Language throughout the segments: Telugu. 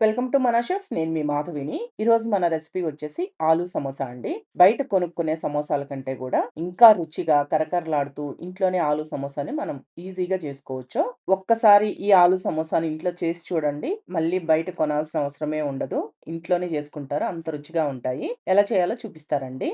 వెల్కమ్ టు మన షెఫ్. నేను మీ మాధవిని. ఈరోజు మన రెసిపీ వచ్చేసి ఆలు సమోసా అండి. బయట కొనుక్కునే సమోసాల కంటే కూడా ఇంకా రుచిగా కరకరలాడుతూ ఇంట్లోనే ఆలు సమోసాని మనం ఈజీగా చేసుకోవచ్చు. ఒక్కసారి ఈ ఆలు సమోసాని ఇంట్లో చేసి చూడండి. మళ్ళీ బయట కొనాల్సిన అవసరమే ఉండదు. ఇంట్లోనే చేసుకుంటారు. అంత రుచిగా ఉంటాయి. ఎలా చేయాలో చూపిస్తారండి.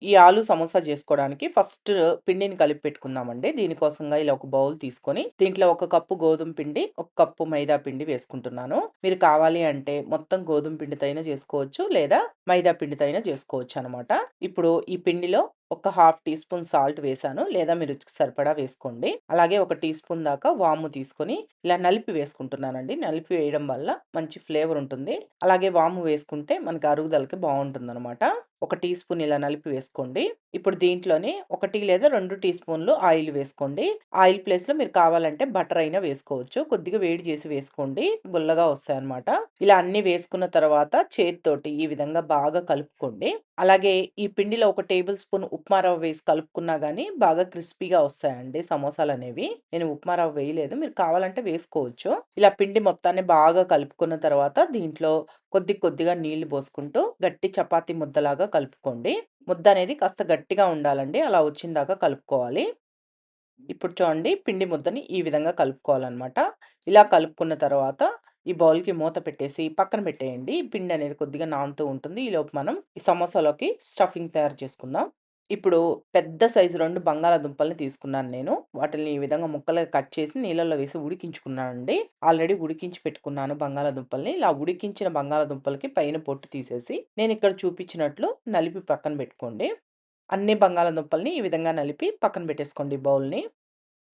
ఈ ఆలు సమోసా జేసుకోవడానికి ఫస్ట్ పిండిని కలిపి పెట్టుకుందామండి. దీనికోసంగా ఇలా ఒక బౌల్ తీసుకొని, దీంట్లో ఒక కప్పు గోధుమ పిండి, ఒక కప్పు మైదా పిండి వేసుకుంటున్నాను. మీరు కావాలి అంటే మొత్తం గోధుమ పిండితో అయినా చేసుకోవచ్చు. లేదా మైదా పిండితో అయినా చేసుకోవచ్చనమాట. ఇప్పుడు ఈ పిండిలో ఒక హాఫ్ టీ స్పూన్ సాల్ట్ వేశాను. లేదా మీ రుచికి సరిపడా వేసుకోండి. అలాగే ఒక టీ స్పూన్ దాకా వాము తీసుకొని ఇలా నలిపి వేసుకుంటున్నానండి. నలిపి వేయడం వల్ల మంచి ఫ్లేవర్ ఉంటుంది. అలాగే వాము వేసుకుంటే మనకి అరుగుదలకి బావుంటుందనమాట. ఒక టీ స్పూన్ ఇలా నలిపి వేసుకోండి. ఇప్పుడు దీంట్లోనే 1 లేదా 2 టీ స్పూన్లు ఆయిల్ వేసుకోండి. ఆయిల్ ప్లేస్‌లో మీరు కావాలంటే బటర్ అయినా వేసుకోవచ్చు. కొద్దిగా వేడి చేసి వేసుకోండి. గుల్లగా వస్తాయన్నమాట. ఇలా అన్నీ వేసుకున్న తర్వాత చేత్తోటి ఈ విధంగా బాగా కలుపుకోండి. అలాగే ఈ పిండిలో ఒక టేబుల్ స్పూన్ ఉప్మా రవ్వ వేసి కలుపుకున్నా గానీ బాగా క్రిస్పీగా వస్తాయండి సమోసాలనేవి. నేను ఉప్మా రవ్వ వేయలేదు. మీరు కావాలంటే వేసుకోవచ్చు. ఇలా పిండి మొత్తాన్ని బాగా కలుపుకున్న తర్వాత దీంట్లో కొద్దిగా నీళ్లు పోసుకుంటూ గట్టి చపాతీ ముద్దలాగా కలుపుకోండి. ముద్ద అనేది కాస్త గట్టిగా ఉండాలండి. అలా వచ్చిందాకా కలుపుకోవాలి. ఇప్పుడు చూడండి పిండి ముద్దని ఈ విధంగా కలుపుకోవాలనమాట. ఇలా కలుపుకున్న తర్వాత ఈ బౌల్‌కి మూత పెట్టేసి పక్కన పెట్టేయండి. ఈ పిండి అనేది కొద్దిగా నానుతూ ఉంటుంది. ఈలోపు మనం ఈ సమోసాలోకి స్టఫింగ్ తయారు చేసుకుందాం. ఇప్పుడు పెద్ద సైజు 2 బంగాళాదుంపల్ని తీసుకున్నాను నేను. వాటిల్ని ఈ విధంగా ముక్కలుగా కట్ చేసి నీళ్ళల్లో వేసి ఉడికించుకున్నానండి. ఆల్రెడీ ఉడికించి పెట్టుకున్నాను బంగాళాదుంపల్ని. ఇలా ఉడికించిన బంగాళాదుంపలకి పైన పొట్టు తీసేసి నేనిక్కడ చూపించినట్లు నలిపి పక్కన పెట్టుకోండి. అన్ని బంగాళాదుంపల్ని ఈ విధంగా నలిపి పక్కన పెట్టేసుకోండి బౌల్‌ని.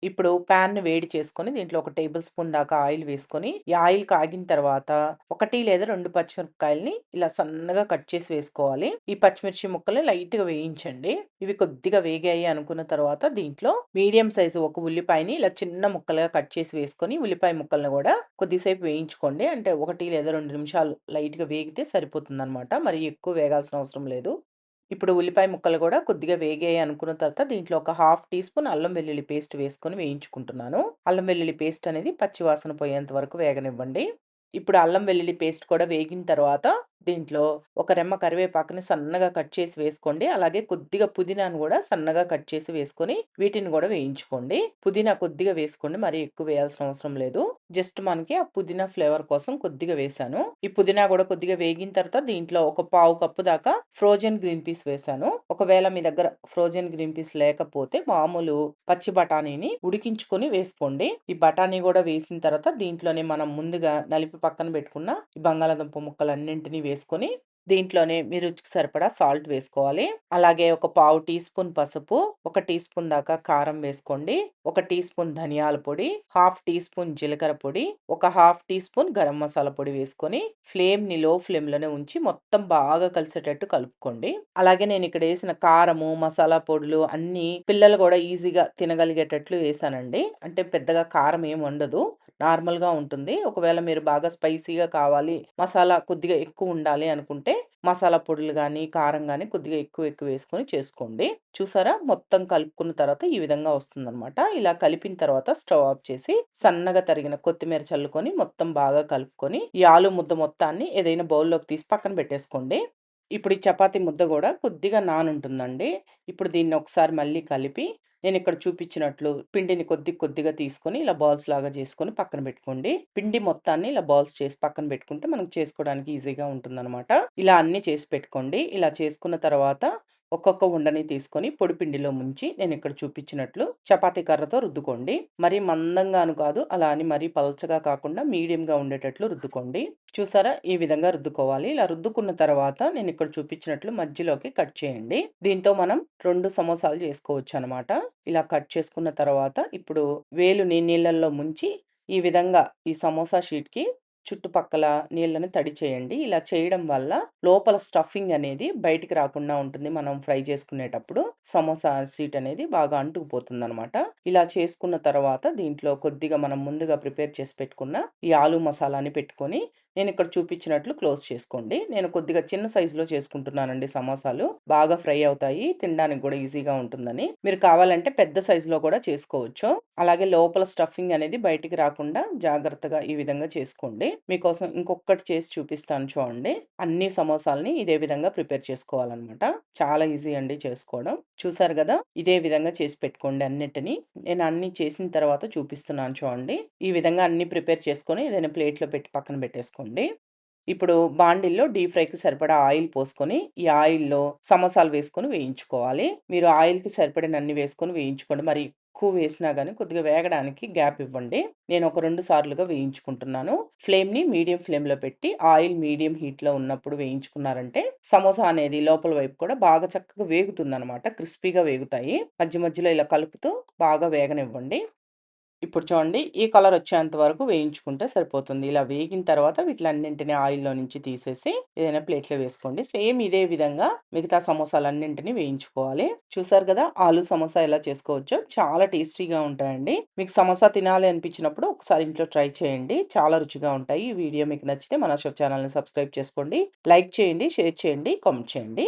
ఇప్పుడు పాన్‌ని వేడి చేసుకొని దీంట్లో ఒక టేబుల్ స్పూన్ దాకా ఆయిల్ వేసుకొని, ఈ ఆయిల్ కాగిన తర్వాత 1 లేదా 2 పచ్చిమిరపకాయలని ఇలా సన్నగా కట్ చేసి వేసుకోవాలి. ఈ పచ్చిమిర్చి ముక్కల్ని లైట్‌గా వేయించండి. ఇవి కొద్దిగా వేగాయి అనుకున్న తర్వాత దీంట్లో మీడియం సైజు ఒక ఉల్లిపాయని ఇలా చిన్న ముక్కలుగా కట్ చేసి వేసుకొని, ఉల్లిపాయ ముక్కల్ని గూడా కొద్దిసేపు వేయించుకోండి. అంటే 1 లేదా 2 నిమిషాలు లైట్‌గా వేగితే సరిపోతుందనమాట. మరి ఎక్కువ వేగాల్సిన అవసరం లేదు. ఇప్పుడు ఉల్లిపాయ ముక్కలు గూడా కొద్దిగా వేగాయి అనుకున్న తర్వాత దీంట్లో ఒక హాఫ్ టీ స్పూన్ అల్లం వెల్లుల్లి పేస్ట్ వేసుకొని వేయించుకుంటున్నాను. అల్లం వెల్లుల్లి పేస్ట్ అనేది పచ్చి వాసన పోయేంత వరకు వేగనివ్వండి. ఇప్పుడు అల్లం వెల్లుల్లి పేస్ట్ కూడా వేగిన తర్వాత దీంట్లో ఒక రెమ్మ కరివేపాకుని సన్నగా కట్ చేసి వేసుకోండి. అలాగే కొద్దిగా పుదీనాను గూడా సన్నగా కట్ చేసి వేసుకొని వీటిని గూడా వేయించుకోండి. పుదీనా కొద్దిగా వేసుకోండి. మరీ ఎక్కువ వేయాల్సిన అవసరం లేదు. జస్ట్ మనకి ఆ పుదీనా ఫ్లేవర్ కోసం కొద్దిగా వేశాను. ఈ పుదీనా గూడా కొద్దిగా వేగిన తర్వాత దీంట్లో ఒక పావు కప్పు దాకా ఫ్రోజన్ గ్రీన్ పీస్ వేశాను. ఒకవేళ మీ దగ్గర ఫ్రోజన్ గ్రీన్ పీస్ లేకపోతే మామూలు పచ్చి బఠానీని ఉడికించుకొని వేసుకోండి. ఈ బఠానీ గూడా వేసిన తర్వాత దీంట్లోనే మనం ముందుగా నలిపి పక్కన పెట్టుకున్న ఈ బంగాళాదుంప ముక్కలన్నింటిని వేసుకొని దీంట్లోనే మీ రుచికి సరిపడా సాల్ట్ వేసుకోవాలి. అలాగే ఒక పావు టీ స్పూన్ పసుపు, ఒక టీ స్పూన్ దాకా కారం వేసుకోండి. ఒక టీ స్పూన్ ధనియాల పొడి, హాఫ్ టీ స్పూన్ జీలకర్ర పొడి, ఒక half teaspoon garam masala పొడి వేసుకొని ఫ్లేమ్‌ని లో ఫ్లేమ్‌లోనే ఉంచి మొత్తం బాగా కలిసేటట్టు కలుపుకోండి. అలాగే నేనిక్కడ ఏసిన కారము, మసాలా పొడులు అన్నీ పిల్లలు గూడా ఈజీగా తినగలిగేటట్లు వేశానండి. అంటే పెద్దగా కారం ఏమి ఉండదు. నార్మల్‌గా ఉంటుంది. ఒకవేళ మీరు బాగా స్పైసీగా కావాలి, మసాలా కొద్దిగా ఎక్కువుండాలి అనుకుంటే మసాలా పొడులు గానీ, కారం గానీ కొద్దిగా ఎక్కువ వేసుకొని చేసుకోండి. చూసారా? మొత్తం కలుపుకున్న తర్వాత ఈ విధంగా వస్తుందనమాట. ఇలా కలిపిన తర్వాత స్టవ్ ఆఫ్ చేసి సన్నగా తరిగిన కొత్తిమీర చల్లుకొని మొత్తం బాగా కలుపుకొని ఈ ఆలు ముద్ద మొత్తాన్ని ఏదైనా బౌల్‌లోకి తీసి పక్కన పెట్టేసుకోండి. ఇప్పుడు ఈ చపాతీ ముద్ద గూడా కొద్దిగా నానుంటుందండి. ఇప్పుడు దీన్ని ఒకసారి మళ్ళీ కలిపి నేనిక్కడ చూపించినట్లు పిండిని కొద్దిగా తీసుకొని ఇలా బాల్స్ లాగా చేసుకొని పక్కన పెట్టుకోండి. పిండి మొత్తాన్ని ఇలా బాల్స్ చేసి పక్కన పెట్టుకుంటే మనకు చేసుకోవడానికి ఈజీగా ఉంటుందనమాట. ఇలా అన్నీ చేసి పెట్టుకోండి. ఇలా చేసుకున్న తర్వాత ఒక్కొక్క ఉండని తీసుకొని పొడి పిండిలో ముంచి నేనిక్కడ చూపించినట్లు చపాతీ కర్రతో రుద్దుకోండి. మరీ మందంగాను కాదు, అలా అని మరీ పల్చగా కాకుండా మీడియంగా ఉండేటట్లు రుద్దుకోండి. చూసారా? ఈ విధంగా రుద్దుకోవాలి. ఇలా రుద్దుకున్న తర్వాత నేనిక్కడ చూపించినట్లు మధ్యలోకి కట్ చేయండి. దీంతో మనం 2 సమోసాలు చేసుకోవచ్చనమాట. ఇలా కట్ చేసుకున్న తర్వాత ఇప్పుడు వేలుని నీళ్ళల్లో ముంచి ఈ విధంగా ఈ సమోసా షీట్‌కి చుట్టుపక్కల నీళ్ళని తడి చేయండి. ఇలా చేయడం వల్ల లోపల స్టఫింగ్ అనేది బయటికి రాకుండా ఉంటుంది. మనం ఫ్రై చేసుకునేటప్పుడు సమోసా షీట్ అనేది బాగా అంటుకుపోతుందనమాట. ఇలా చేసుకున్న తర్వాత దీంట్లో కొద్దిగా మనం ముందుగా ప్రిపేర్ చేసి పెట్టుకున్న ఈ ఆలు మసాలాని పెట్టుకొని నేనిక్కడ చూపించినట్లు క్లోజ్ చేసుకోండి. నేను కొద్దిగా చిన్న సైజులో చేసుకుంటున్నానండి సమోసాలు. బాగా ఫ్రై అవుతాయి. తినడానికి గూడా ఈజీగా ఉంటుందని. మీరు కావాలంటే పెద్ద సైజులో కూడా చేసుకోవచ్చు. అలాగే లోపల స్టఫింగ్ అనేది బయటికి రాకుండా జాగ్రత్తగా ఈ విధంగా చేసుకోండి. మీకోసం ఇంకొకటి చేసి చూపిస్తాను చూడండి. అన్ని సమోసాల్ని ఇదే విధంగా ప్రిపేర్ చేసుకోవాలనమాట. చాలా ఈజీ అండి చేసుకోవడం. చూసారు గదా! ఇదే విధంగా చేసి పెట్టుకోండి అన్నిటిని. నేను అన్నీ చేసిన తర్వాత చూపిస్తున్నాను చూడండి. ఈ విధంగా అన్నీ ప్రిపేర్ చేసుకొని ఏదైనా ప్లేట్‌లో పెట్టి పక్కన పెట్టేసుకోండి. ఇప్పుడు బాండిల్‌లో డీప్ ఫ్రైకి సరిపడా ఆయిల్ పోసుకొని, ఈ ఆయిల్‌లో సమోసాలు వేసుకొని వేయించుకోవాలి. మీరు ఆయిల్‌కి సరిపడినన్ని వేసుకొని వేయించుకోండి. మరి ఎక్కువ వేసినా గాని కొద్దిగా వేగడానికి గ్యాప్ ఇవ్వండి. నేను ఒక 2 సార్లుగా వేయించుకుంటున్నాను. ఫ్లేమ్‌ని మీడియం ఫ్లేమ్‌లో పెట్టి ఆయిల్ మీడియం హీట్‌లో ఉన్నప్పుడు వేయించుకున్నారంటే సమోసా అనేది లోపల వైపు కూడా బాగా చక్కగా వేగుతుందనమాట. క్రిస్పీగా వేగుతాయి. మధ్య మధ్యలో ఇలా కలుపుతూ బాగా వేగనివ్వండి. ఇప్పుడు చూడండి ఈ కలర్ వచ్చేంత వరకు వేయించుకుంటే సరిపోతుంది. ఇలా వేగిన తర్వాత వీటిలన్నింటిని ఆయిల్‌లో నుంచి తీసేసి ఏదైనా ప్లేట్‌లో వేసుకోండి. సేమ్ ఇదే విధంగా మిగతా సమోసాలన్నింటిని వేయించుకోవాలి. చూసారు గదా! ఆలు సమోసా ఎలా చేసుకోవచ్చో చాలా టేస్టీగా ఉంటాయండి. మీకు సమోసా తినాలి అనిపించినప్పుడు ఒకసారి ఇంట్లో ట్రై చేయండి. చాలా రుచిగా ఉంటాయి. ఈ వీడియో మీకు నచ్చితే మన షెఫ్ ఛానెల్‌ని సబ్స్క్రైబ్ చేసుకోండి. లైక్ చేయండి, షేర్ చేయండి, కామెంట్ చేయండి.